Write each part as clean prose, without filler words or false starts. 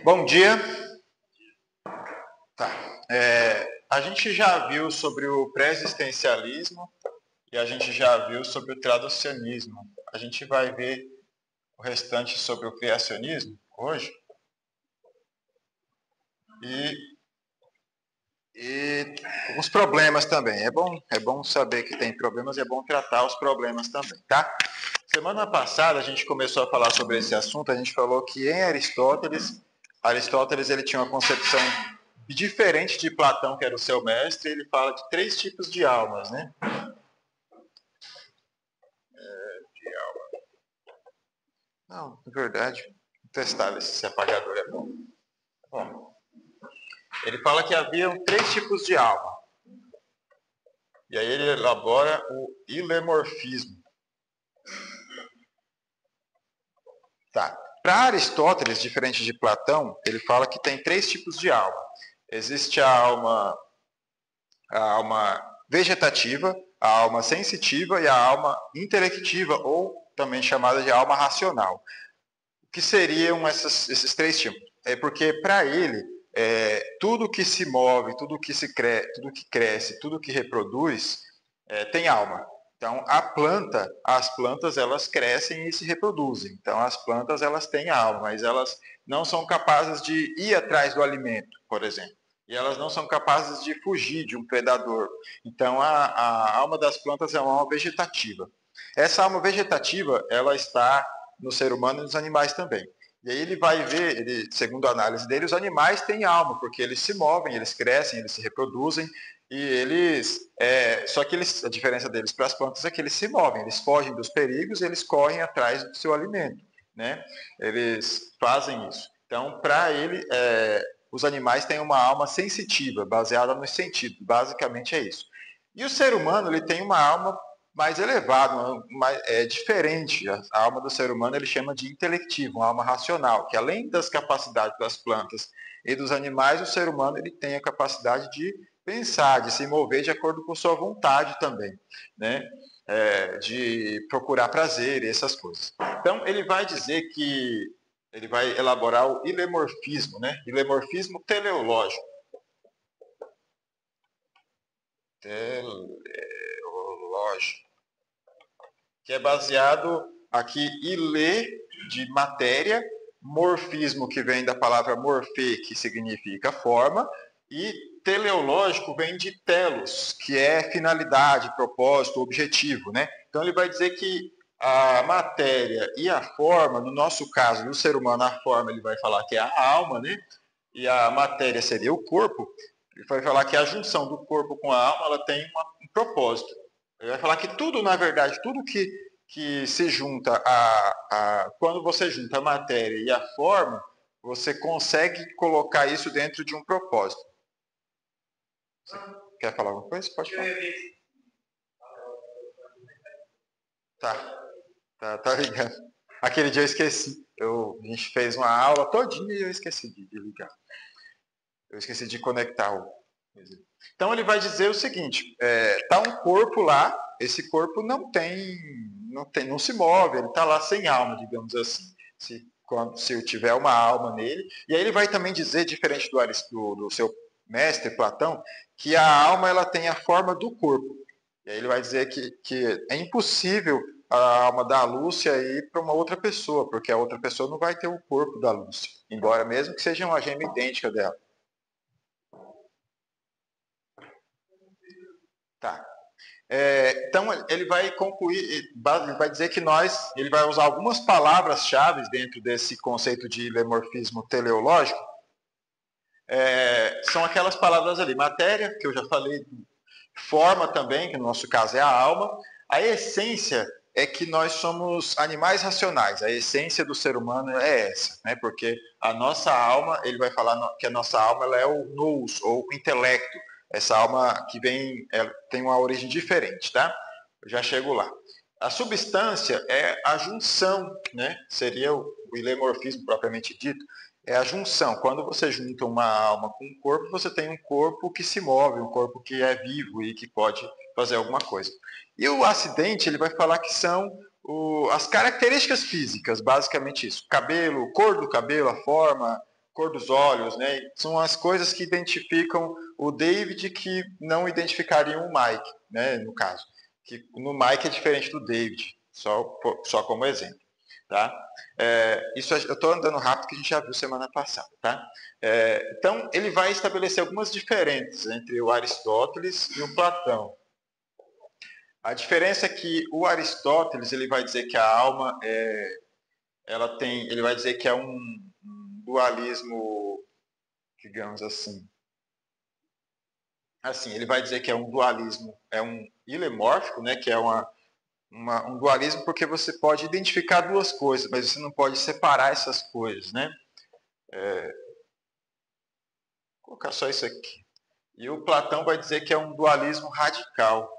Bom dia. Tá. A gente já viu sobre o pré-existencialismo e a gente já viu sobre o traducionismo. A gente vai ver o restante sobre o criacionismo hoje. E os problemas também. É bom saber que tem problemas e é bom tratar os problemas também, tá? Semana passada a gente começou a falar sobre esse assunto. A gente falou que em Aristóteles ele tinha uma concepção diferente de Platão, que era o seu mestre. Ele fala de 3 tipos de almas, né? Não, na verdade, vou testar se apagador é bom. Bom, ele fala que havia 3 tipos de alma. E aí ele elabora o ilemorfismo. Tá. Para Aristóteles, diferente de Platão, ele fala que tem 3 tipos de alma. Existe a alma vegetativa, a alma sensitiva e a alma intelectiva, ou também chamada de alma racional. O que seriam esses 3 tipos? É porque para ele, tudo que se move, tudo que cresce, tudo que reproduz, tem alma. Então, as plantas elas crescem e se reproduzem. Então, as plantas elas têm alma, mas elas não são capazes de ir atrás do alimento, por exemplo. E elas não são capazes de fugir de um predador. Então, a alma das plantas é uma alma vegetativa. Essa alma vegetativa, ela está no ser humano e nos animais também. E aí ele vai ver, segundo a análise dele, os animais têm alma, porque eles se movem, eles crescem, eles se reproduzem, e só que a diferença deles para as plantas é que eles se movem, eles fogem dos perigos, eles correm atrás do seu alimento, né? Eles fazem isso. Então, para ele, os animais têm uma alma sensitiva, baseada nos sentidos, basicamente é isso. E o ser humano, ele tem uma alma mais elevada, diferente. A alma do ser humano ele chama de intelectivo, uma alma racional, que além das capacidades das plantas e dos animais, o ser humano ele tem a capacidade de pensar, de se mover de acordo com sua vontade também, né? De procurar prazer e essas coisas. Então, ele vai dizer que ele vai elaborar o ilemorfismo, né? Ilemorfismo teleológico. Teleológico. Que é baseado aqui ile de matéria, morfismo que vem da palavra morfe, que significa forma, e teleológico vem de telos, que é finalidade, propósito, objetivo, né? Então ele vai dizer que a matéria e a forma, no nosso caso, no ser humano, a forma ele vai falar que é a alma, né? E a matéria seria o corpo. Ele vai falar que a junção do corpo com a alma ela tem um propósito. Ele vai falar que tudo, na verdade, tudo que se junta quando você junta a matéria e a forma, você consegue colocar isso dentro de um propósito. Você quer falar alguma coisa? Pode falar. Tá ligado. Aquele dia eu esqueci. A gente fez uma aula todinha e eu esqueci de ligar. Eu esqueci de conectar o. Então ele vai dizer o seguinte: tá um corpo lá, esse corpo não se move, ele está lá sem alma, digamos assim. Se eu tiver uma alma nele. E aí ele vai também dizer, diferente do seu mestre Platão, que a alma ela tem a forma do corpo. E aí ele vai dizer que é impossível a alma da Lúcia ir para uma outra pessoa, porque a outra pessoa não vai ter o corpo da Lúcia, embora mesmo que seja uma gêmea idêntica dela. Tá. Então ele vai concluir, ele vai dizer que ele vai usar algumas palavras-chave dentro desse conceito de ilemorfismo teleológico. São aquelas palavras ali, matéria, que eu já falei, forma também, que no nosso caso é a alma. A essência é que nós somos animais racionais. A essência do ser humano é essa, né? Porque a nossa alma, ele vai falar que a nossa alma ela é o nous, ou o intelecto. Essa alma que tem uma origem diferente, tá? Eu já chego lá. A substância é a junção, né? Seria o ilemorfismo propriamente dito. É a junção. Quando você junta uma alma com um corpo, você tem um corpo que se move, um corpo que é vivo e que pode fazer alguma coisa. E o acidente, ele vai falar que são as características físicas, basicamente isso. Cabelo, cor do cabelo, a forma, cor dos olhos, né? São as coisas que identificam o David que não identificariam o Mike, né? No caso, que no Mike é diferente do David, só como exemplo, tá? Isso eu estou andando rápido que a gente já viu semana passada, tá? Então ele vai estabelecer algumas diferenças entre o Aristóteles e o Platão. A diferença é que o Aristóteles ele vai dizer que a alma ele vai dizer que é um dualismo, digamos assim. Assim, ele vai dizer que é um dualismo, é um ilemórfico, né? Que é um dualismo porque você pode identificar duas coisas, mas você não pode separar essas coisas, né? Vou colocar só isso aqui. E o Platão vai dizer que é um dualismo radical.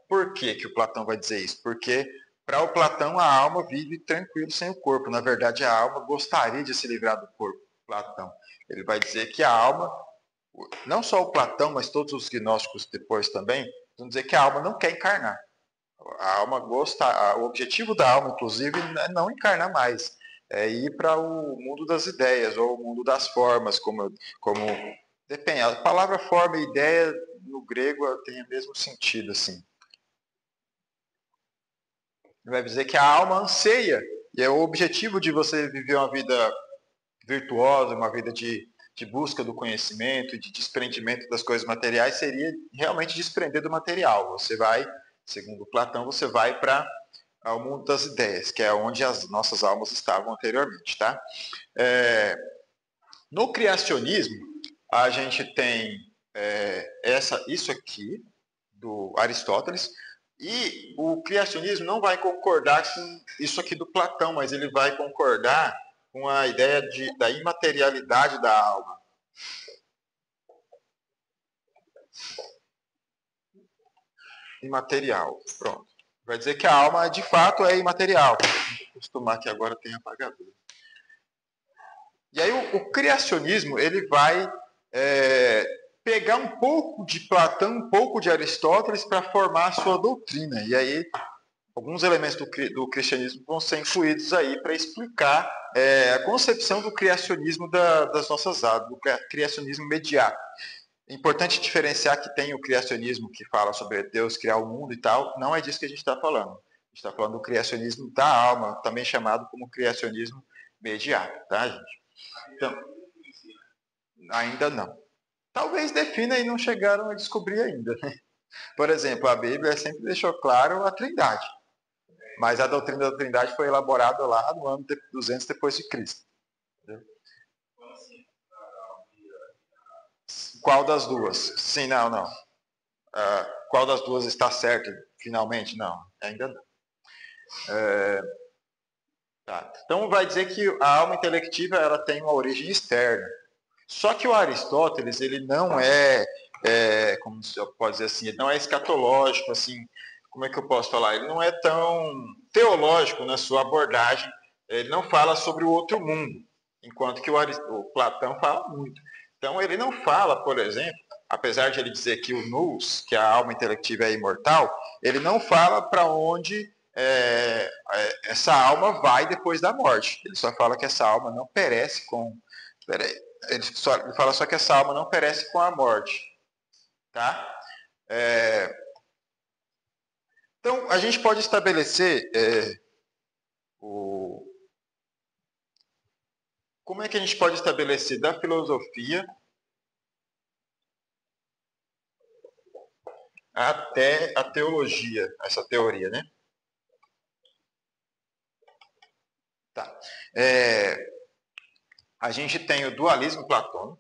Por que que o Platão vai dizer isso? Porque para o Platão a alma vive tranquilo sem o corpo. Na verdade, a alma gostaria de se livrar do corpo. Platão. Ele vai dizer que a alma, não só o Platão, mas todos os gnósticos depois também, vão dizer que a alma não quer encarnar. A alma gosta, o objetivo da alma, inclusive, é não encarnar mais. É ir para o mundo das ideias, ou o mundo das formas, como depende. A palavra forma e ideia no grego tem o mesmo sentido, assim. Ele vai dizer que a alma anseia, e é o objetivo de você viver uma vida virtuosa, uma vida de busca do conhecimento, de desprendimento das coisas materiais, seria realmente desprender do material. Você vai, segundo Platão, você vai para o mundo das ideias, que é onde as nossas almas estavam anteriormente, tá? No criacionismo, a gente tem isso aqui, do Aristóteles, e o criacionismo não vai concordar com isso aqui do Platão, mas ele vai concordar com a ideia da imaterialidade da alma. Imaterial, pronto. Vai dizer que a alma, de fato, é imaterial. Vou acostumar que agora tem apagador. E aí o criacionismo, ele vai pegar um pouco de Platão, um pouco de Aristóteles para formar a sua doutrina. E aí alguns elementos do cristianismo vão ser incluídos aí para explicar a concepção do criacionismo das nossas almas, do criacionismo imediato. É importante diferenciar que tem o criacionismo que fala sobre Deus criar o mundo e tal, não é disso que a gente está falando. A gente está falando do criacionismo da alma, também chamado como criacionismo imediato, tá, gente? Então, ainda não. Talvez defina e não chegaram a descobrir ainda, né? Por exemplo, a Bíblia sempre deixou claro a Trindade. Mas a doutrina da Trindade foi elaborada lá no ano 200 depois de Cristo. Entendeu? Qual das duas? Sim, não. Qual das duas está certa finalmente? Não, ainda não. Tá. Então vai dizer que a alma intelectiva ela tem uma origem externa. Só que o Aristóteles ele não como se pode dizer assim, ele não é escatológico, assim, como é que eu posso falar? Ele não é tão teológico na sua abordagem. Ele não fala sobre o outro mundo, enquanto que o Platão fala muito. Então ele não fala, por exemplo, apesar de ele dizer que o nous, que a alma intelectiva é imortal, ele não fala para onde essa alma vai depois da morte. Ele só fala que essa alma não perece com. Ele fala só que essa alma não perece com a morte. Tá? Então, a gente pode estabelecer como é que a gente pode estabelecer da filosofia até a teologia, essa teoria, né? Tá. A gente tem o dualismo platônico.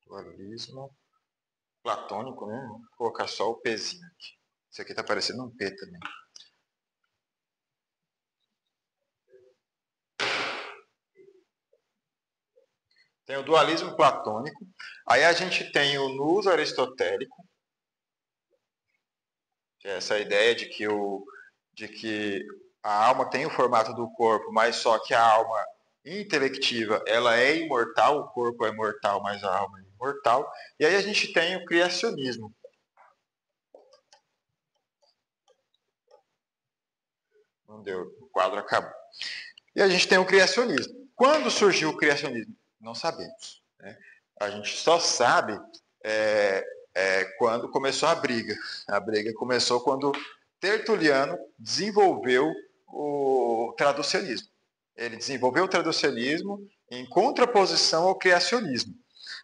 Dualismo platônico, né? Vou colocar só o Pzinho aqui. Isso aqui está parecendo um P também. Tem o dualismo platônico. Aí a gente tem o nous aristotélico, que é essa ideia de que a alma tem o formato do corpo, mas só que a alma intelectiva ela é imortal, o corpo é mortal, mas a alma é imortal. E aí a gente tem o criacionismo. Não deu, o quadro acabou. E a gente tem o criacionismo. Quando surgiu o criacionismo? Não sabemos. Né? A gente só sabe quando começou a briga. A briga começou quando Tertuliano desenvolveu o traducionismo. Ele desenvolveu o traducionismo em contraposição ao criacionismo.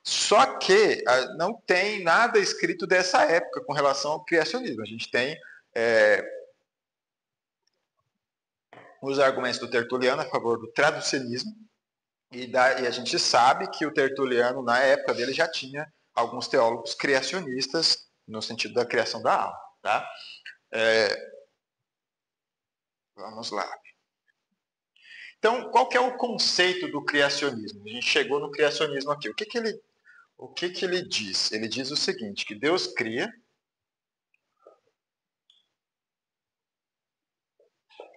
Só que não tem nada escrito dessa época com relação ao criacionismo. A gente tem os argumentos do Tertuliano a favor do traducionismo, e a gente sabe que o Tertuliano, na época dele, já tinha alguns teólogos criacionistas no sentido da criação da alma. Tá? Vamos lá. Então, qual que é o conceito do criacionismo? A gente chegou no criacionismo aqui. O que ele diz? Ele diz o seguinte, que Deus cria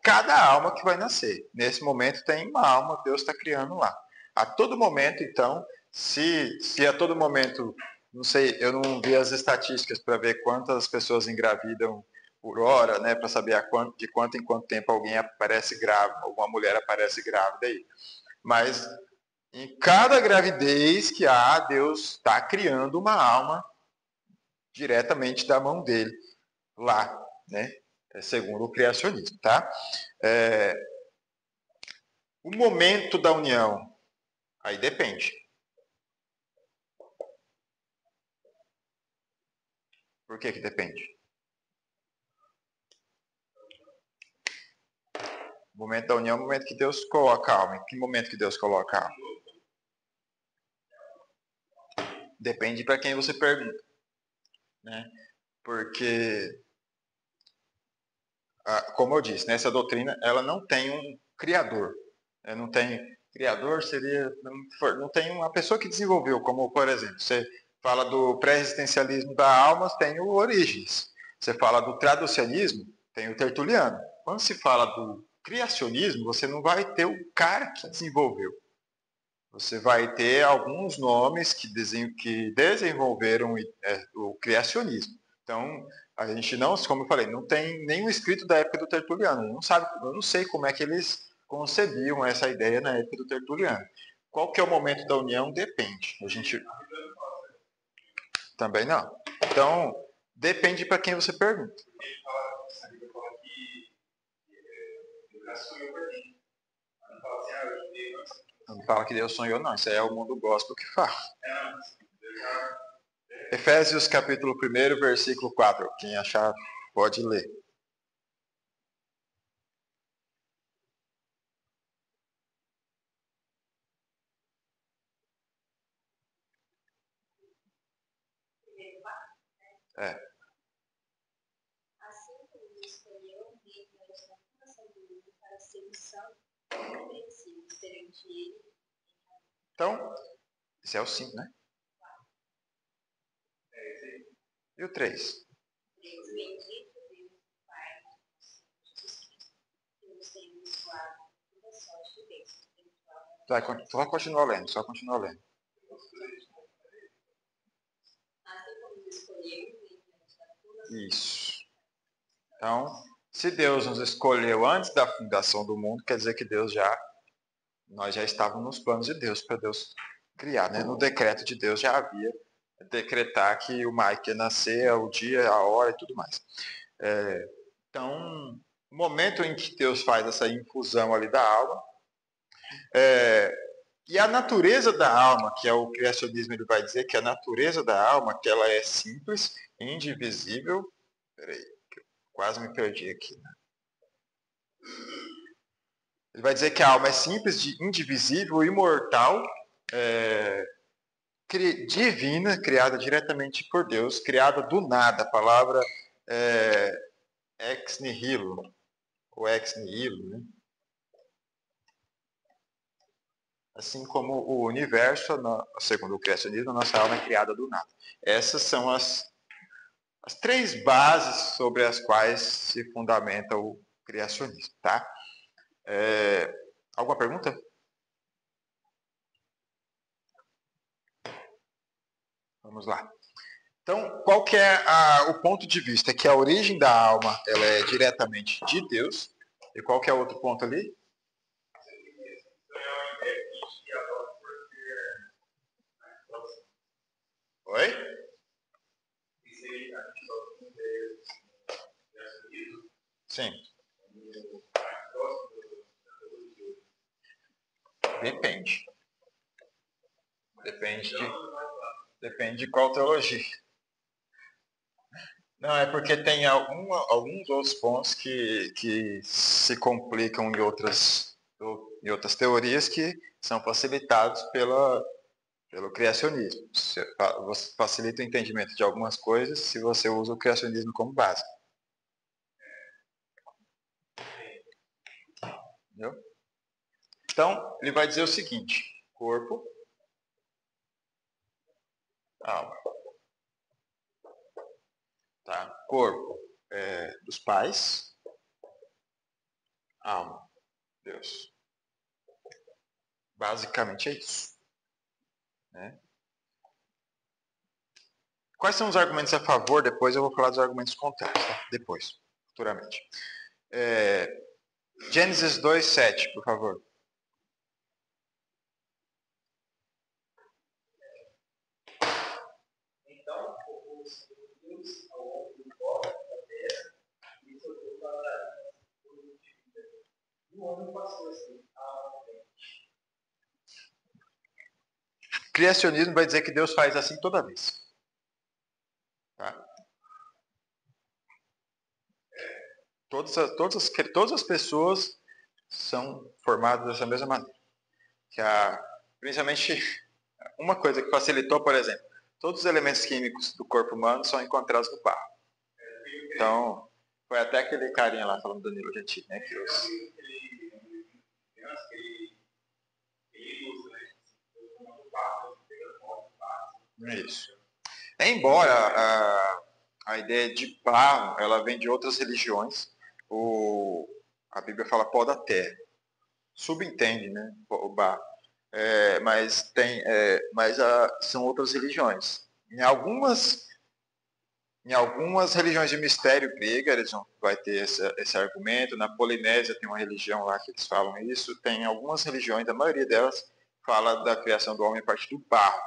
cada alma que vai nascer. Nesse momento tem uma alma que Deus está criando lá. A todo momento, então, se a todo momento, não sei, eu não vi as estatísticas para ver quantas pessoas engravidam por hora, né, para saber de quanto em quanto tempo alguém aparece grávida, alguma mulher aparece grávida aí. Mas em cada gravidez que há, Deus está criando uma alma diretamente da mão dele lá, né? Segundo o criacionismo, tá? O momento da união, aí depende. Por que depende? O momento da união é o momento que Deus coloca a alma. Em que momento que Deus coloca a alma? Depende para quem você pergunta. Né? Porque, como eu disse, nessa doutrina, ela não tem um criador. Não tem criador, não tem uma pessoa que desenvolveu, como, por exemplo, você fala do pré-existencialismo da alma, tem o Orígenes. Você fala do traducionismo, tem o Tertuliano. Quando se fala do criacionismo, você não vai ter o cara que desenvolveu. Você vai ter alguns nomes que desenvolveram o criacionismo. Então, a gente não, como eu falei, não tem nenhum escrito da época do Tertuliano. Eu não sei como é que eles concebiam essa ideia na época do Tertuliano. Qual que é o momento da união? Depende. A gente também não. Então, depende para quem você pergunta. Não fala que Deus sonhou, não. Isso aí é o mundo gospel que fala. Efésios capítulo 1, versículo 4. Quem achar, pode ler. Assim como ele escolheu mesmo a fundação do mundo para ser santo e irrepreensível perante ele. Então, esse é o 5, né? E o 3? Bendito Deus, Pai de Jesus Cristo, que nos tem abençoado com toda sorte de bênçãos. Só continua lendo, Assim como ele escolheu mesmo a fundação. Isso. Então, se Deus nos escolheu antes da fundação do mundo, quer dizer que nós já estávamos nos planos de Deus para Deus criar, né? No decreto de Deus já havia decretar que o Mike ia nascer, o dia, a hora e tudo mais. Então, o momento em que Deus faz essa infusão ali da alma, e a natureza da alma, que é o criacionismo, ele vai dizer que a natureza da alma, que ela é simples, indivisível. Peraí, quase me perdi aqui. Né? Ele vai dizer que a alma é simples, indivisível, imortal, divina, criada diretamente por Deus, criada do nada. A palavra ex nihilo, ou ex nihilo, né? Assim como o universo, segundo o criacionismo, a nossa alma é criada do nada. Essas são as 3 bases sobre as quais se fundamenta o criacionismo. Tá? Alguma pergunta? Vamos lá. Então, qual que é o ponto de vista? Que a origem da alma ela é diretamente de Deus, E qual que é o outro ponto ali? Oi? Sim. Depende. Depende de qual teologia. Não, é porque tem alguns outros pontos que se complicam em outras teorias que são facilitados pelo criacionismo. Você facilita o entendimento de algumas coisas se você usa o criacionismo como base. Entendeu? Então, ele vai dizer o seguinte: corpo, alma. Tá? Corpo dos pais, alma, Deus. Basicamente é isso. Né? Quais são os argumentos a favor? Depois eu vou falar dos argumentos contrários, tá? Depois, futuramente. Gênesis 2:7, por favor. Então, propôs Deus ao homem do pó da terra e soltou para o de vida. E o homem passou assim, à frente. Criacionismo vai dizer que Deus faz assim toda vez. Tá? Todas as pessoas são formadas dessa mesma maneira. Principalmente, uma coisa que facilitou, por exemplo, todos os elementos químicos do corpo humano são encontrados no barro. Então, foi até aquele carinha lá falando do Danilo Gentili, né? Que Isso. Embora a ideia de barro, ela vem de outras religiões, a Bíblia fala pó da terra. Subentende, né? O barro. Mas são outras religiões. Em algumas religiões de mistério grega, vai ter esse argumento. Na Polinésia tem uma religião lá que eles falam isso. Tem algumas religiões, a maioria delas fala da criação do homem a partir do barro.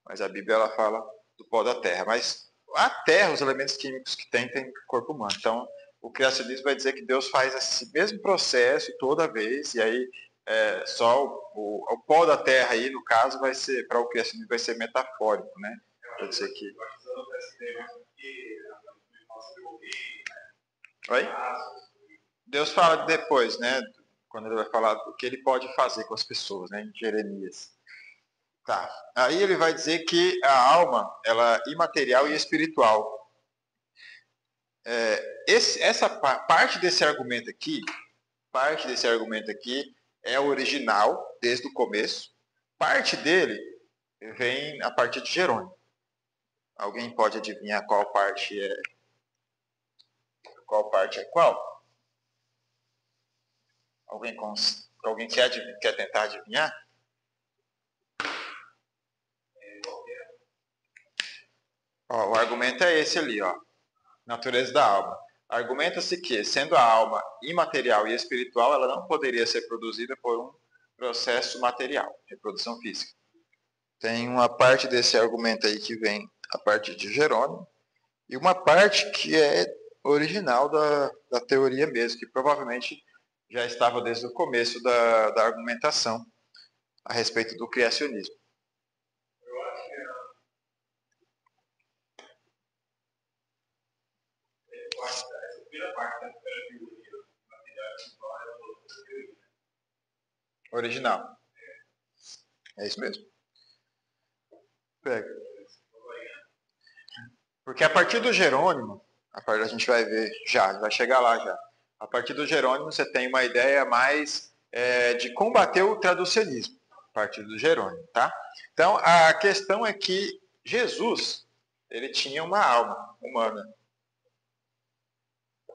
Mas a Bíblia ela fala do pó da terra. Mas a terra, os elementos químicos que tem corpo humano. Então, o criacionismo vai dizer que Deus faz esse mesmo processo toda vez, e aí só o pó da terra aí, no caso, vai ser, para o criacionismo, vai ser metafórico, né? Para dizer que... Oi? Deus fala depois, né? Quando ele vai falar do que ele pode fazer com as pessoas, né? Em Jeremias. Tá. Aí ele vai dizer que a alma, ela é imaterial e espiritual. Essa parte desse argumento aqui é original desde o começo. Parte dele vem a partir de Jerônimo. Alguém pode adivinhar qual parte é qual? Alguém quer tentar adivinhar? Ó, o argumento é esse ali, ó. Natureza da alma. Argumenta-se que, sendo a alma imaterial e espiritual, ela não poderia ser produzida por um processo material, reprodução física. Tem uma parte desse argumento aí que vem a partir de Jerônimo, e uma parte que é original da teoria mesmo, que provavelmente já estava desde o começo da argumentação a respeito do criacionismo. Original. É isso mesmo. Pega. Porque a partir do Jerônimo, a gente vai ver já, vai chegar lá já. A partir do Jerônimo você tem uma ideia mais de combater o traducionismo. A partir do Jerônimo, tá? Então a questão é que Jesus, ele tinha uma alma humana.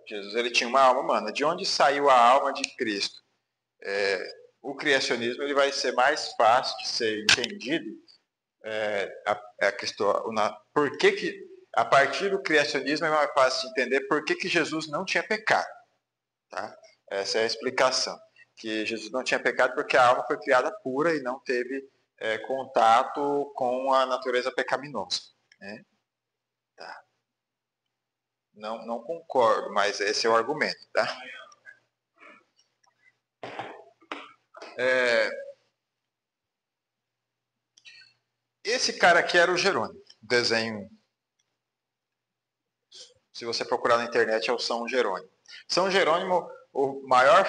Jesus, ele tinha uma alma humana. De onde saiu a alma de Cristo? O criacionismo ele vai ser mais fácil de ser entendido. Por que a partir do criacionismo é mais fácil de entender por que Jesus não tinha pecado. Tá? Essa é a explicação. Que Jesus não tinha pecado porque a alma foi criada pura e não teve contato com a natureza pecaminosa. Né? Tá. Não concordo, mas esse é o argumento. Tá? Esse cara aqui era o Jerônimo. Desenho. Se você procurar na internet, é o São Jerônimo. São Jerônimo, o maior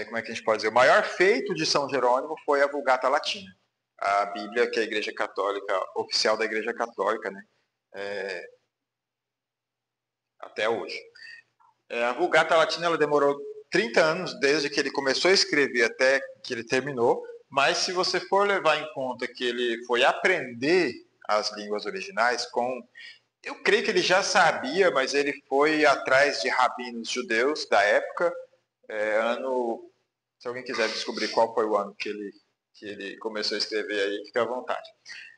como é que a gente pode dizer? O maior feito de São Jerônimo foi a Vulgata Latina. A Bíblia que a Igreja Católica, oficial da Igreja Católica, né? Até hoje. A Vulgata Latina ela demorou 30 anos, desde que ele começou a escrever até que ele terminou, mas se você for levar em conta que ele foi aprender as línguas originais eu creio que ele já sabia, mas ele foi atrás de rabinos judeus da época, se alguém quiser descobrir qual foi o ano que ele começou a escrever aí, fica à vontade.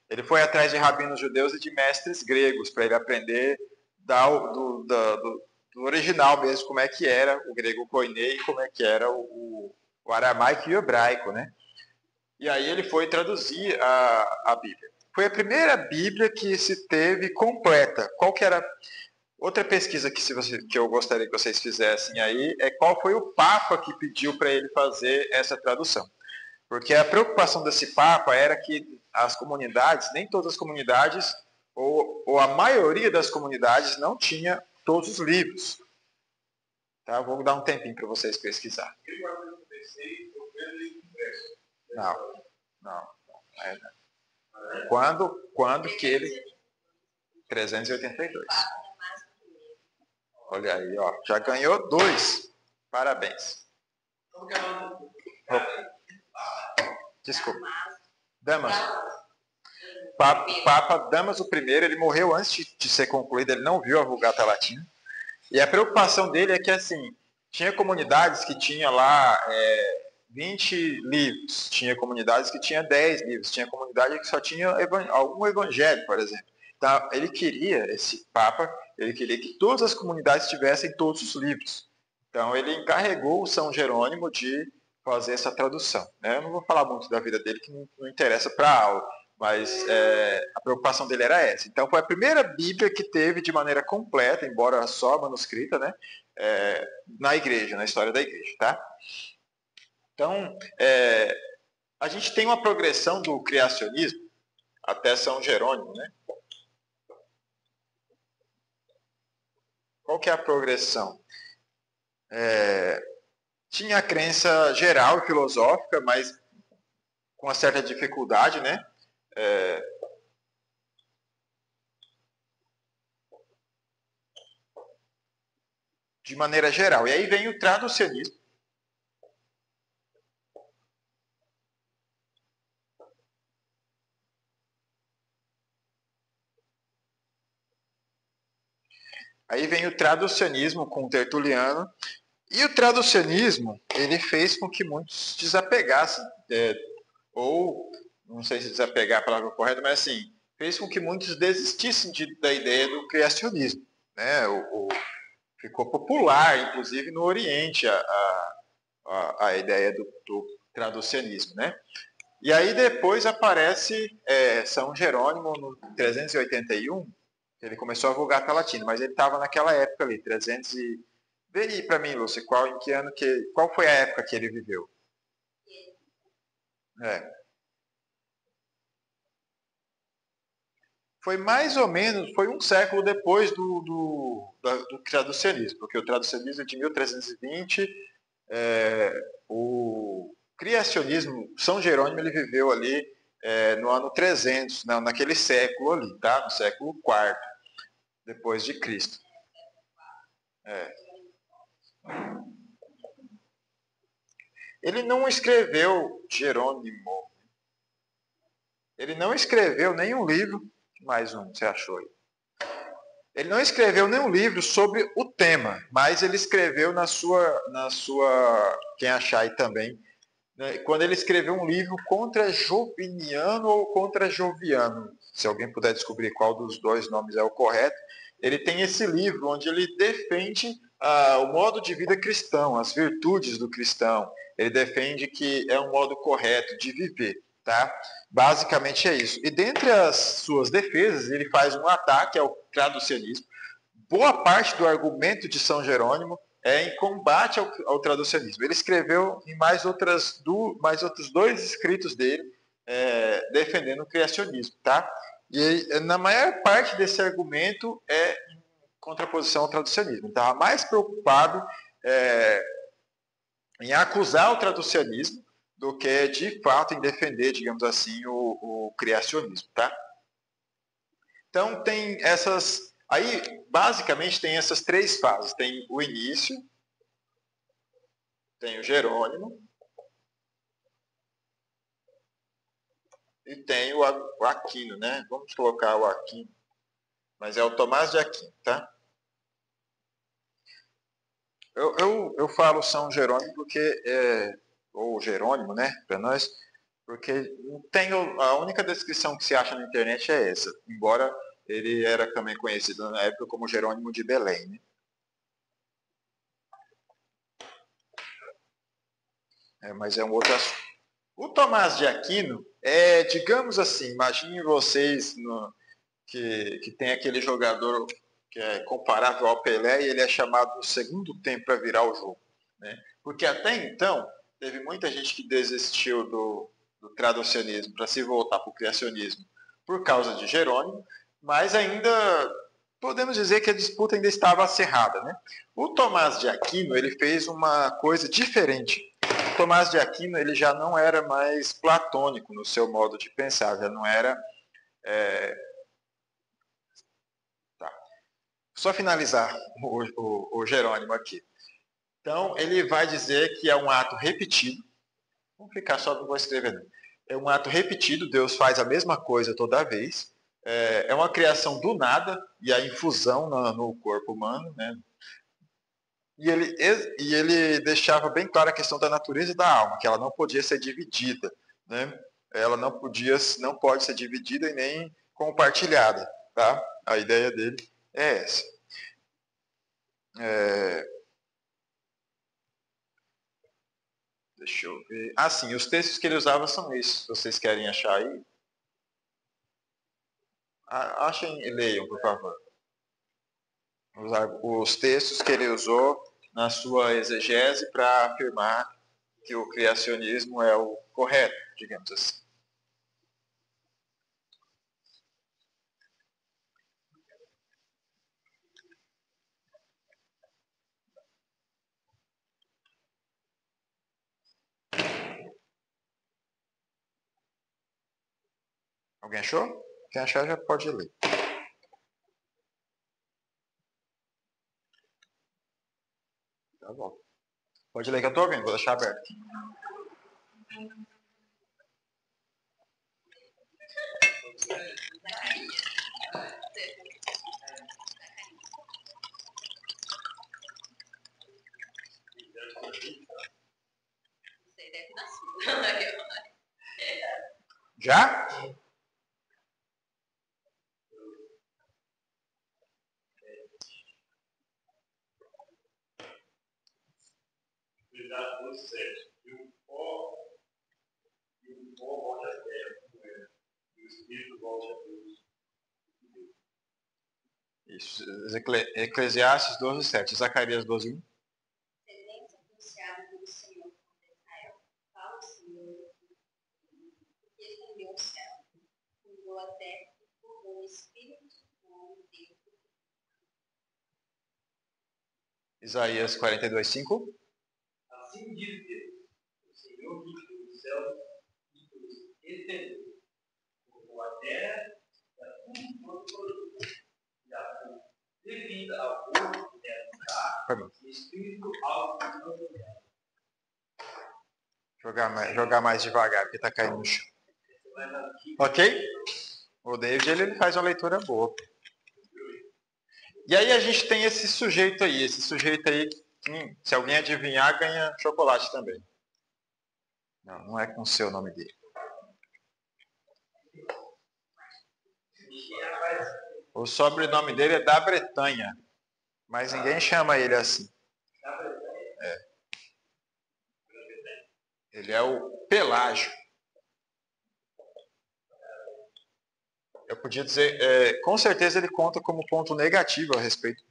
Ele foi atrás de rabinos judeus e de mestres gregos, para ele aprender do original mesmo, como é que era o grego koiné e como é que era o aramaico e o hebraico, né? E aí ele foi traduzir a Bíblia. Foi a primeira Bíblia que se teve completa. Qual que era... Outra pesquisa que eu gostaria que vocês fizessem aí é qual foi o Papa que pediu para ele fazer essa tradução. Porque a preocupação desse Papa era que as comunidades, nem todas as comunidades, ou a maioria das comunidades não tinha todos os livros. Tá? Vou dar um tempinho para vocês pesquisar. Não. Quando que ele... 382. Olha aí, ó. Já ganhou 2. Parabéns. Desculpa. Damaso. Papa Damaso I, ele morreu antes de ser concluído, ele não viu a Vulgata Latina. E a preocupação dele é que, assim, tinha comunidades que tinha lá 20 livros, tinha comunidades que tinha 10 livros, tinha comunidade que só tinha algum evangelho, por exemplo. Então, esse Papa, ele queria que todas as comunidades tivessem todos os livros. Então, ele encarregou o São Jerônimo de fazer essa tradução. Né? Eu não vou falar muito da vida dele, que não interessa para a aula, mas a preocupação dele era essa. Então, foi a primeira Bíblia que teve de maneira completa, embora só manuscrita, né? Na igreja, na história da igreja. Tá? Então, a gente tem uma progressão do criacionismo até São Jerônimo, né? Qual que é a progressão? Tinha a crença geral e filosófica, mas com uma certa dificuldade, né? De maneira geral. E aí vem o traducionismo. Aí vem o traducionismo com Tertuliano. E o traducionismo, ele fez com que muitos desapegassem, ou, não sei se desapegar é a palavra correta, mas assim, fez com que muitos desistissem da ideia do criacionismo. Né? Ficou popular, inclusive no Oriente, a ideia do traducionismo. Né? E aí depois aparece São Jerônimo no 381, ele começou a Vulgata Latina, mas ele estava naquela época ali, 300 e... Vê aí para mim, Lúcia, qual foi a época que ele viveu? Foi mais ou menos, foi um século depois do traducionismo, porque o traducionismo é de 1320, o criacionismo, São Jerônimo, ele viveu ali no ano 300, naquele século ali, tá? No século IV, depois de Cristo. Ele não escreveu, Jerônimo, ele não escreveu nenhum livro, mais um, você achou aí? Ele não escreveu nenhum livro sobre o tema, mas ele escreveu na sua quem achar aí também, né, quando ele escreveu um livro contra Joviniano ou contra Joviano, se alguém puder descobrir qual dos dois nomes é o correto, ele tem esse livro onde ele defende o modo de vida cristão, as virtudes do cristão. Ele defende que é um modo correto de viver, tá? Basicamente é isso. E dentre as suas defesas, ele faz um ataque ao traducionismo. Boa parte do argumento de São Jerônimo é em combate ao traducionismo. Ele escreveu em mais outros dois escritos dele defendendo o criacionismo, tá? E na maior parte desse argumento é em contraposição ao traducionismo. Ele estava mais preocupado em acusar o traducionismo do que, de fato, em defender, digamos assim, o criacionismo, tá? Então, tem essas... Aí, basicamente, tem essas três fases. Tem o início, tem o Jerônimo e tem o Aquino, né? Vamos colocar o Aquino. Mas é o Tomás de Aquino, tá? Eu falo São Jerônimo porque... ou Jerônimo, né? Para nós... Porque a única descrição que se acha na internet é essa. Embora ele era também conhecido na época como Jerônimo de Belém, né? Mas é um outro assunto. O Tomás de Aquino digamos assim, imagine vocês que tem aquele jogador que é comparável ao Pelé e ele é chamado no segundo tempo para virar o jogo, né? Porque até então, teve muita gente que desistiu do traducionismo para se voltar para o criacionismo por causa de Jerônimo, mas ainda podemos dizer que a disputa ainda estava acirrada, né? O Tomás de Aquino, ele fez uma coisa diferente. O Tomás de Aquino, ele já não era mais platônico no seu modo de pensar, já não era... Tá. Só finalizar o Jerônimo aqui. Então, ele vai dizer que é um ato repetido. Vamos ficar só, não vou escrever não. É um ato repetido, Deus faz a mesma coisa toda vez. É uma criação do nada, e a infusão no corpo humano, né? E ele deixava bem clara a questão da natureza da alma, que ela não podia ser dividida, né? Ela não pode ser dividida e nem compartilhada, tá? A ideia dele é essa. Deixa eu ver. Sim, os textos que ele usava são esses. Se vocês querem achar aí, achem e leiam, por favor. Os textos que ele usou na sua exegese para afirmar que o criacionismo é o correto, digamos assim. Alguém achou? Quem achar já pode ler. Tá bom. Pode ler que eu estou ouvindo, vou deixar aberto. Já? E o pó volte à terra, e o espírito volte a Deus. Isso. Eclesiastes 12:7. Zacarias 12:1. Sermente anunciado pelo Senhor contra Israel. Fala o Senhor, que estendeu o céu, fundou a terra e formou o espírito do homem dentro. Isaías 42:5. Assim diz Deus, o Senhor que criou os céus e os estendeu, formou a terra e a tudo quanto produz, e a pôs devida ao corpo que deve dar, e espírito ao que não deve. Jogar mais devagar, porque está caindo no chão. Ok? O David ele faz uma leitura boa. E aí a gente tem esse sujeito aí, se alguém adivinhar, ganha chocolate também. Não é com o seu nome dele. O sobrenome dele é da Bretanha. Mas ninguém chama ele assim. Ele é o Pelágio. Eu podia dizer, com certeza ele conta como ponto negativo a respeito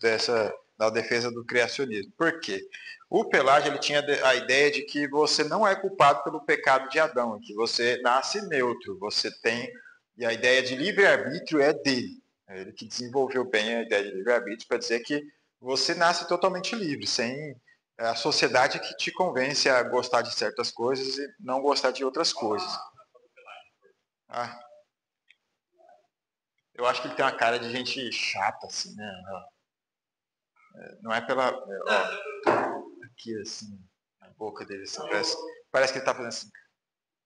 da defesa do criacionismo. Por quê? O Pelágio ele tinha a ideia de que você não é culpado pelo pecado de Adão, que você nasce neutro, você tem, e a ideia de livre-arbítrio é dele. É ele que desenvolveu bem a ideia de livre-arbítrio para dizer que você nasce totalmente livre, sem a sociedade que te convence a gostar de certas coisas e não gostar de outras coisas. Ah, eu acho que ele tem uma cara de gente chata, assim, né? Não é pela. Aqui, assim, na boca dele, assim, parece que ele tá fazendo assim.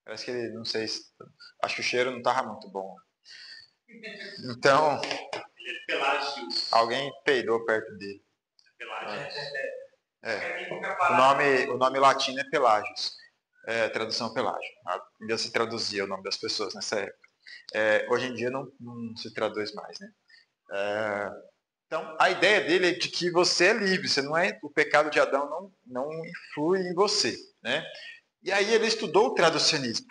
Parece que ele, não sei se. Acho que o cheiro não tava muito bom. Então. Ele é Pelágio. Alguém peidou perto dele. Pelágio. O nome latino é Pelágios. Tradução Pelágio. Ainda se traduzia o nome das pessoas nessa época. Hoje em dia não se traduz mais, né? Então, a ideia dele é de que você é livre, você não é, o pecado de Adão não influi em você, né? E aí ele estudou o traducionismo.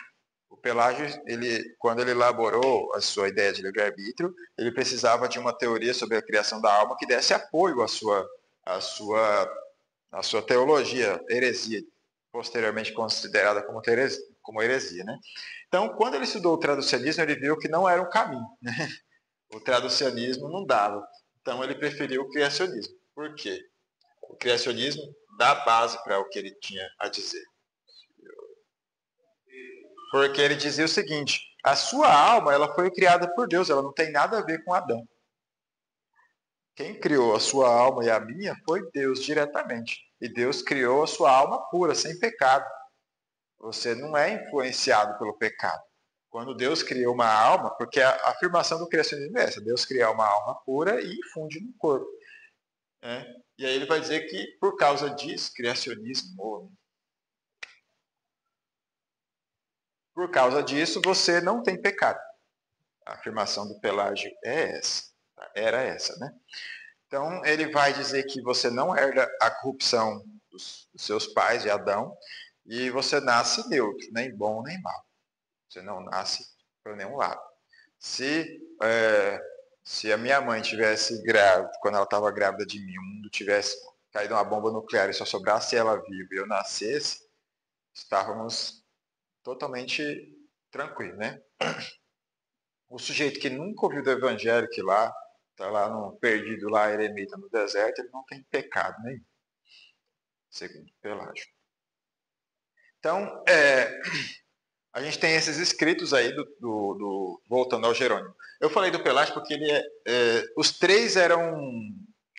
O Pelágio, quando ele elaborou a sua ideia de livre-arbítrio, ele precisava de uma teoria sobre a criação da alma que desse apoio à sua teologia, heresia, posteriormente considerada como heresia, né? Então, quando ele estudou o traducionismo, ele viu que não era um caminho, né? O traducionismo não dava. Então ele preferiu o criacionismo. Por quê? O criacionismo dá base para o que ele tinha a dizer. Porque ele dizia o seguinte: a sua alma ela foi criada por Deus, ela não tem nada a ver com Adão. Quem criou a sua alma e a minha foi Deus diretamente. E Deus criou a sua alma pura, sem pecado. Você não é influenciado pelo pecado. Quando Deus criou uma alma, porque a afirmação do criacionismo é essa: Deus criou uma alma pura e infunde no corpo. E aí ele vai dizer que por causa disso, criacionismo, por causa disso você não tem pecado. A afirmação do Pelágio é essa, era essa, né? Então ele vai dizer que você não herda a corrupção dos seus pais, de Adão, e você nasce neutro, nem bom nem mal. Você não nasce para nenhum lado. Se a minha mãe tivesse grávida, quando ela estava grávida de mim, o mundo tivesse caído uma bomba nuclear e só sobrasse ela viva e eu nascesse, estávamos totalmente tranquilos, né? O sujeito que nunca ouviu do evangelho, que lá está lá no perdido lá, eremita no deserto, ele não tem pecado nenhum, segundo Pelágio. Então, a gente tem esses escritos aí voltando ao Jerônimo. Eu falei do Pelágio porque os três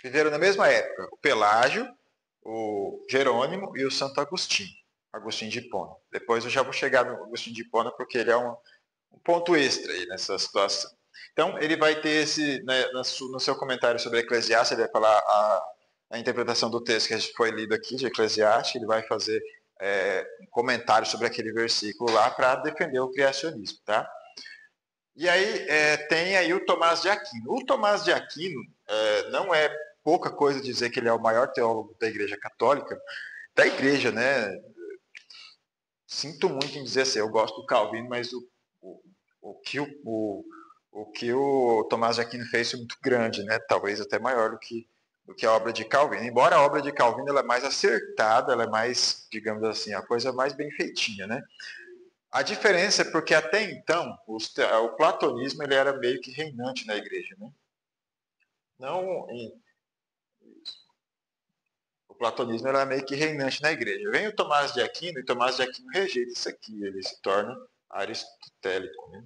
viveram na mesma época. O Pelágio, o Jerônimo e o Santo Agostinho. Agostinho de Hipona. Depois eu já vou chegar no Agostinho de Hipona porque ele é um ponto extra aí nessa situação. Então ele vai ter no seu comentário sobre Eclesiastes, ele vai falar a interpretação do texto que foi lido aqui de Eclesiastes, ele vai fazer um comentário sobre aquele versículo lá para defender o criacionismo, tá? E aí tem aí o Tomás de Aquino. O Tomás de Aquino não é pouca coisa dizer que ele é o maior teólogo da Igreja Católica, da Igreja, né? Sinto muito em dizer assim, eu gosto do Calvino, mas o que o Tomás de Aquino fez foi muito grande, né? Talvez até maior do que a obra de Calvino. Embora a obra de Calvino ela é mais acertada, ela é mais, digamos assim, a coisa mais bem feitinha, né? A diferença é porque até então o platonismo ele era meio que reinante na igreja, né? O platonismo era meio que reinante na igreja. Vem o Tomás de Aquino e Tomás de Aquino rejeita isso aqui, ele se torna aristotélico, né?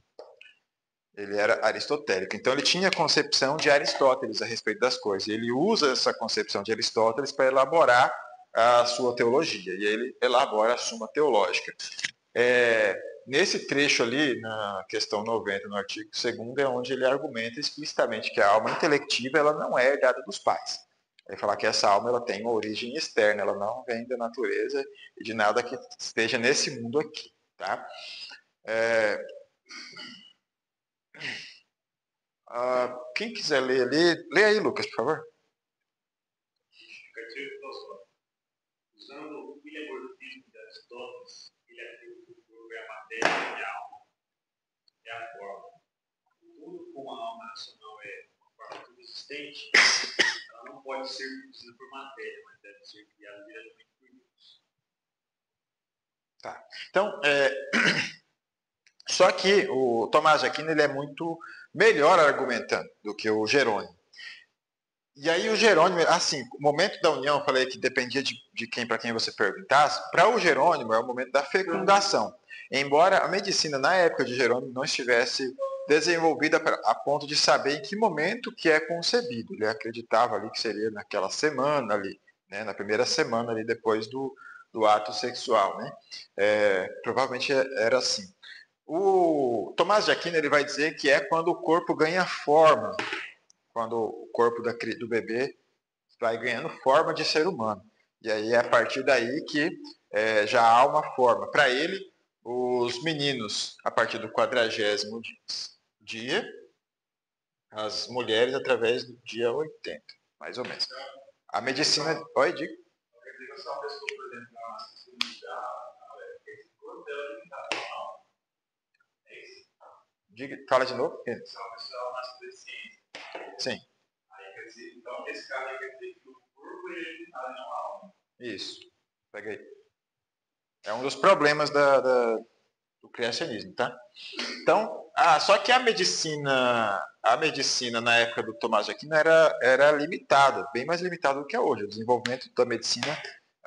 Ele era aristotélico. Então ele tinha a concepção de Aristóteles a respeito das coisas. Ele usa essa concepção de Aristóteles para elaborar a sua teologia. E ele elabora a Suma Teológica. Nesse trecho ali, na questão 90, no artigo 2º, é onde ele argumenta explicitamente que a alma intelectiva ela não é herdada dos pais. Ele fala que essa alma ela tem uma origem externa, ela não vem da natureza e de nada que esteja nesse mundo aqui. Tá? Quem quiser ler ali, lê aí, Lucas, por favor. terceiro filosófico. Usando o filemorfismo de Aristóteles, ele afirma que o corpo é a matéria e a alma é a forma. Tudo como a alma racional é uma forma subsistente, ela não pode ser produzida por matéria, mas deve ser criada diretamente por Deus. Tá. Então, só que o Tomás de Aquino ele é muito melhor argumentando do que o Jerônimo. E aí o Jerônimo, assim, o momento da união, eu falei que dependia de quem para quem você perguntasse. Para o Jerônimo é o momento da fecundação. Embora a medicina na época de Jerônimo não estivesse desenvolvida a ponto de saber em que momento que é concebido. Ele acreditava ali que seria naquela semana ali, né, na primeira semana ali depois do ato sexual, né? Provavelmente era assim. O Tomás de Aquino ele vai dizer que é quando o corpo ganha forma, quando o corpo do bebê vai ganhando forma de ser humano. E aí é a partir daí que já há uma forma. Para ele, os meninos, a partir do 40º dia, as mulheres através do dia 80, mais ou menos. A medicina... Oi, diga. Se uma pessoa, por exemplo, esse corpo dela limitado à alma. É isso? Fala de novo. Se uma pessoa nasce deficiente. Sim. Aí quer dizer, então, nesse caso, aí quer dizer que o corpo é limitado e não a alma. Isso. Pega aí. É um dos problemas do criacionismo, tá? Então, só que a medicina na época do Tomás de Aquino era limitada, bem mais limitada do que é hoje. O desenvolvimento da medicina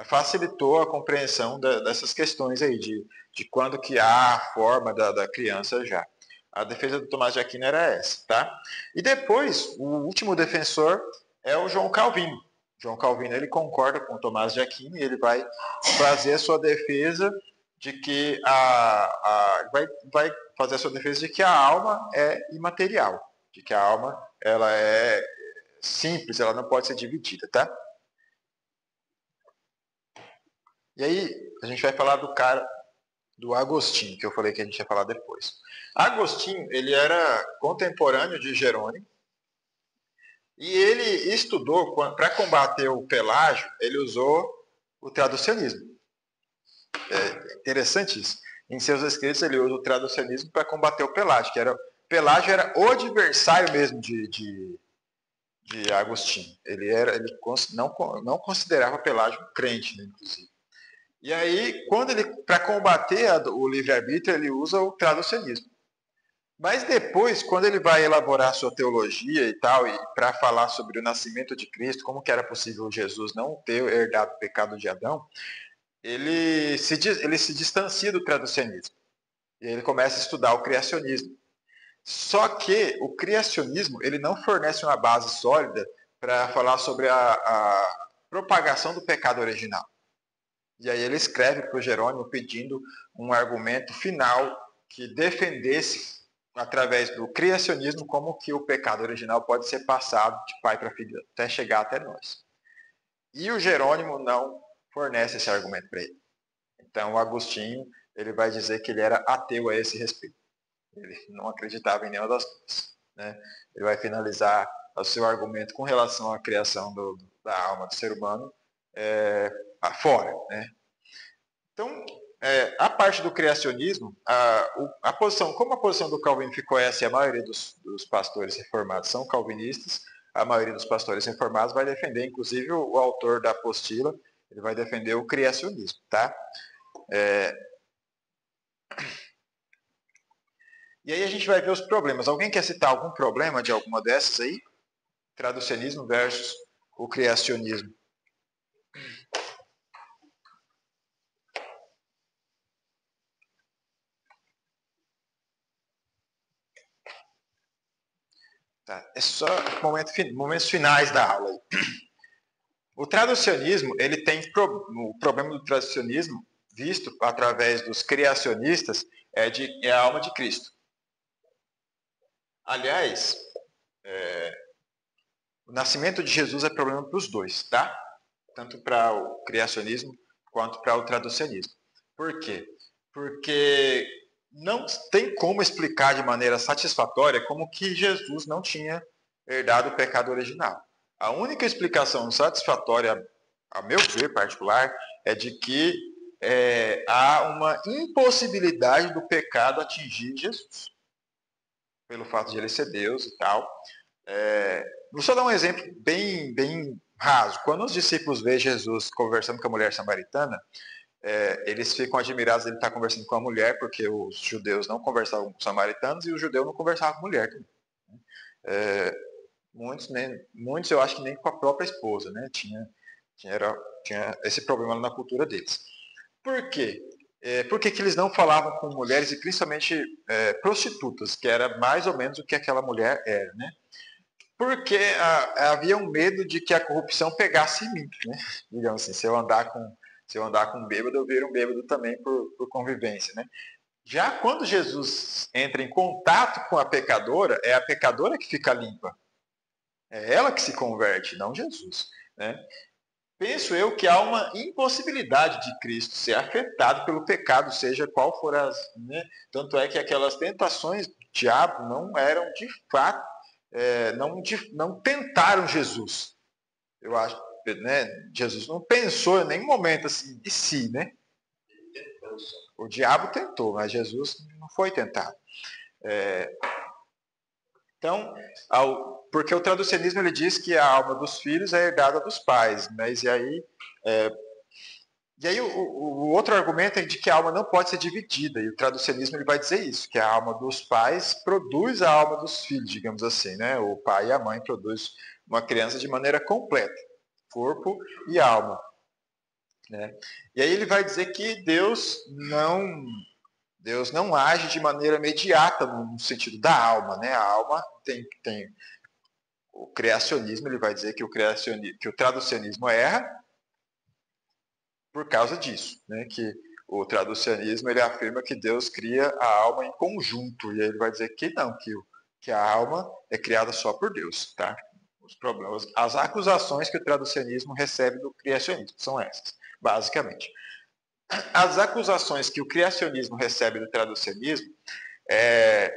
facilitou a compreensão dessas questões aí, de quando que há a forma da criança já. A defesa do Tomás de Aquino era essa, tá? E depois, o último defensor é o João Calvino. João Calvino, ele concorda com o Tomás de Aquino e ele vai fazer a sua defesa de que vai fazer a sua defesa de que a alma é imaterial, de que a alma ela é simples, ela não pode ser dividida, tá? E aí a gente vai falar do Agostinho, que eu falei que a gente ia falar depois. Agostinho, ele era contemporâneo de Jerônimo e ele estudou, para combater o Pelágio, ele usou o traducionismo. É interessante isso. Em seus escritos ele usa o traducionismo para combater o Pelágio, Pelágio era o adversário mesmo de Agostinho. Ele não considerava Pelágio um crente, né, inclusive. E aí, para combater o livre-arbítrio, ele usa o traducionismo. Mas depois, quando ele vai elaborar sua teologia e tal, e para falar sobre o nascimento de Cristo, como que era possível Jesus não ter herdado o pecado de Adão, ele se distancia do traducionismo. E ele começa a estudar o criacionismo. Só que o criacionismo ele não fornece uma base sólida para falar sobre a propagação do pecado original. E aí ele escreve para o Jerônimo pedindo um argumento final que defendesse, através do criacionismo, como que o pecado original pode ser passado de pai para filho até chegar até nós. E o Jerônimo não fornece esse argumento para ele. Então o Agostinho ele vai dizer que ele era ateu a esse respeito. Ele não acreditava em nenhuma das duas, né? Ele vai finalizar o seu argumento com relação à criação da alma do ser humano fora, né? Então, a parte do criacionismo, como a posição do Calvino ficou essa, e a maioria dos pastores reformados são calvinistas, a maioria dos pastores reformados vai defender, inclusive o autor da apostila, ele vai defender o criacionismo, tá? E aí a gente vai ver os problemas. Alguém quer citar algum problema de alguma dessas aí? Traducionismo versus o criacionismo. Tá, é só momentos finais da aula aí. O traducionismo, ele tem o problema do traducionismo, visto através dos criacionistas, é a alma de Cristo. Aliás, o nascimento de Jesus é problema para os dois, tá? Tanto para o criacionismo quanto para o traducionismo. Por quê? Porque não tem como explicar de maneira satisfatória como que Jesus não tinha herdado o pecado original. A única explicação satisfatória a meu ver particular, é de que há uma impossibilidade do pecado atingir Jesus, pelo fato de ele ser Deus e tal. Vou só dar um exemplo bem raso. Quando os discípulos veem Jesus conversando com a mulher samaritana, eles ficam admirados de ele estar conversando com a mulher, porque os judeus não conversavam com os samaritanos e os judeus não conversavam com a mulher. Muitos eu acho que nem com a própria esposa, né? Tinha esse problema na cultura deles. Por quê? Por que eles não falavam com mulheres e principalmente prostitutas, que era mais ou menos o que aquela mulher era, né? Porque havia um medo de que a corrupção pegasse em mim, né? Digamos assim, se eu andar com um bêbado, eu viro um bêbado também por convivência, né? Já quando Jesus entra em contato com a pecadora, é a pecadora que fica limpa. É ela que se converte, não Jesus, né? Penso eu que há uma impossibilidade de Cristo ser afetado pelo pecado, seja qual for as... Né? Tanto é que aquelas tentações do diabo não eram de fato, não tentaram Jesus. Eu acho, né? Jesus não pensou em nenhum momento assim de si, né? O diabo tentou, mas Jesus não foi tentado. Então, porque o traducionismo ele diz que a alma dos filhos é herdada dos pais, mas e aí o outro argumento é de que a alma não pode ser dividida, e o traducionismo ele vai dizer isso, que a alma dos pais produz a alma dos filhos, digamos assim, né? O pai e a mãe produzem uma criança de maneira completa, corpo e alma, né? E aí ele vai dizer que Deus não age de maneira imediata no sentido da alma, né? A alma tem o criacionismo, ele vai dizer que o traducionismo erra por causa disso, né? Que o traducionismo ele afirma que Deus cria a alma em conjunto, e aí ele vai dizer que não, que a alma é criada só por Deus, tá? Os problemas, as acusações que o traducionismo recebe do criacionismo são essas, basicamente. As acusações que o criacionismo recebe do traducionismo é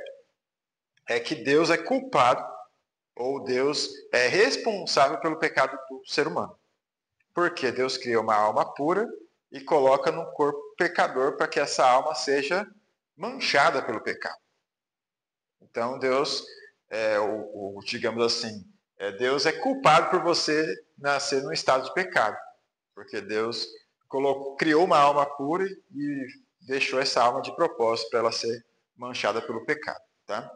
que Deus é culpado ou Deus é responsável pelo pecado do ser humano. Porque Deus cria uma alma pura e coloca num corpo pecador para que essa alma seja manchada pelo pecado. Então Deus, digamos assim, Deus é culpado por você nascer num estado de pecado. Porque Deus criou uma alma pura e deixou essa alma de propósito para ela ser manchada pelo pecado. Tá?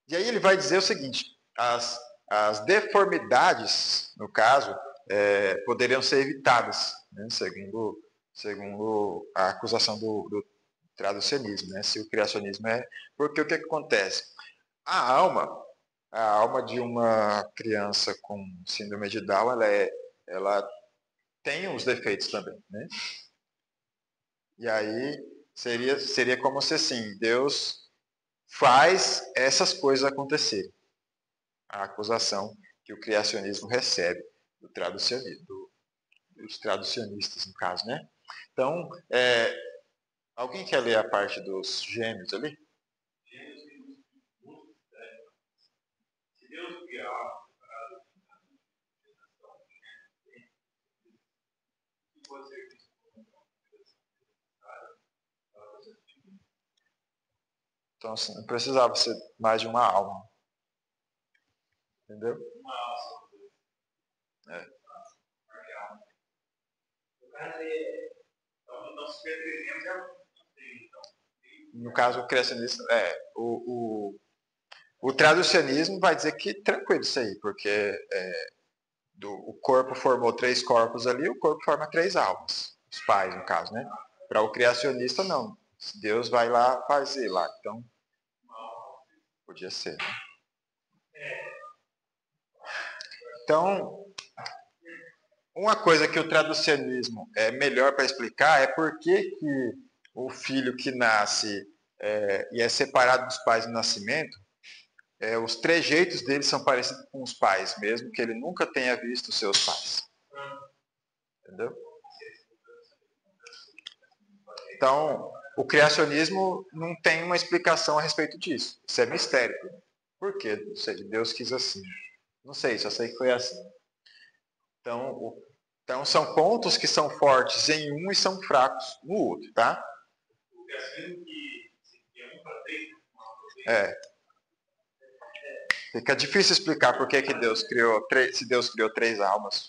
E aí ele vai dizer o seguinte, as deformidades, no caso, poderiam ser evitadas, né, segundo a acusação do traducionismo, né, se o criacionismo é... Porque o que acontece? A alma de uma criança com síndrome de Down, ela tem os defeitos também, né? E aí seria como se assim, Deus faz essas coisas acontecerem. A acusação que o criacionismo recebe dos traducionistas, no caso, né? Então, alguém quer ler a parte dos gêmeos ali? Se Deus criar algo separado que pode ser visto como então, assim, não precisava ser mais de uma alma. Entendeu? uma alça. Então, se pertencemos é no caso, o criacionismo, o traducionismo vai dizer que tranquilo isso aí, porque o corpo formou 3 corpos ali, o corpo forma 3 almas, os pais, no caso, né? Para o criacionista, não. Deus vai lá fazer lá, então podia ser. Né? Então, uma coisa que o traducionismo é melhor para explicar é por que o filho que nasce e é separado dos pais no nascimento, os trejeitos dele são parecidos com os pais, mesmo que ele nunca tenha visto os seus pais. Entendeu? Então, o criacionismo não tem uma explicação a respeito disso. Isso é mistério. Por quê? Ou seja, Deus quis assim. Não sei, só sei que foi assim. Então são pontos que são fortes em um e são fracos no outro, tá? Porque assim que é 1 para 3, É. Fica difícil explicar por que Deus criou se Deus criou 3 almas.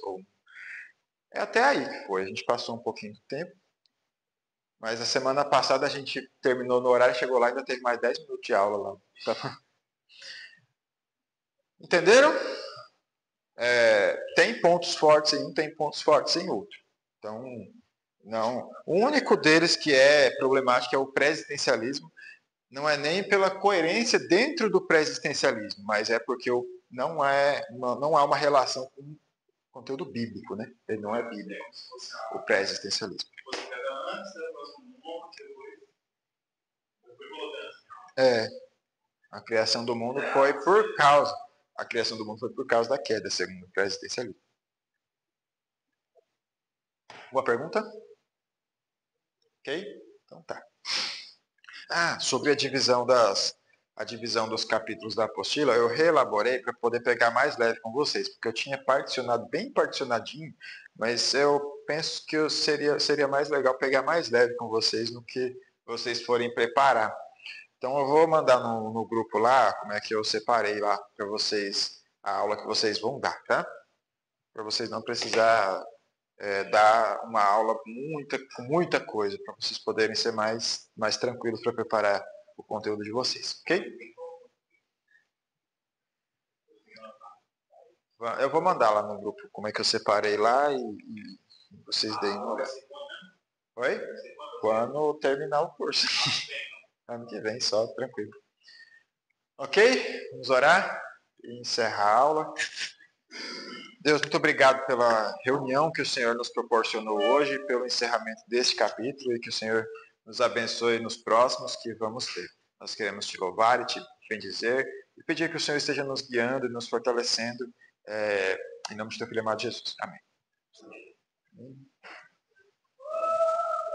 É até aí que foi. A gente passou um pouquinho do tempo. Mas a semana passada a gente terminou no horário, chegou lá e ainda teve mais 10 minutos de aula lá. Entenderam? Tem pontos fortes em um, tem pontos fortes em outro. Então, não. O único deles que é problemático é o pré-existencialismo. Não é nem pela coerência dentro do pré-existencialismo, mas é porque não há uma relação com o conteúdo bíblico, né? Ele não é bíblico, o pré-existencialismo. A criação do mundo foi por causa. A criação do mundo foi por causa da queda, segundo o pré-existencialismo. Boa pergunta? Ok? Então tá. Sobre a divisão dos capítulos da apostila, eu reelaborei para poder pegar mais leve com vocês, porque eu tinha particionado bem particionadinho, mas eu penso que seria mais legal pegar mais leve com vocês no que vocês forem preparar. Então eu vou mandar no grupo lá como é que eu separei lá para vocês a aula que vocês vão dar, tá? Para vocês não precisar dar uma aula com muita coisa, para vocês poderem ser mais tranquilos para preparar o conteúdo de vocês, ok? Eu vou mandar lá no grupo como é que eu separei lá e vocês deem uma olhada. Oi? Quando terminar o curso. Ano que vem só, tranquilo. Ok? Vamos orar e encerrar a aula. Deus, muito obrigado pela reunião que o Senhor nos proporcionou hoje, pelo encerramento deste capítulo e que o Senhor nos abençoe nos próximos que vamos ter. Nós queremos te louvar e te bendizer e pedir que o Senhor esteja nos guiando e nos fortalecendo em nome de teu filho amado Jesus. Amém.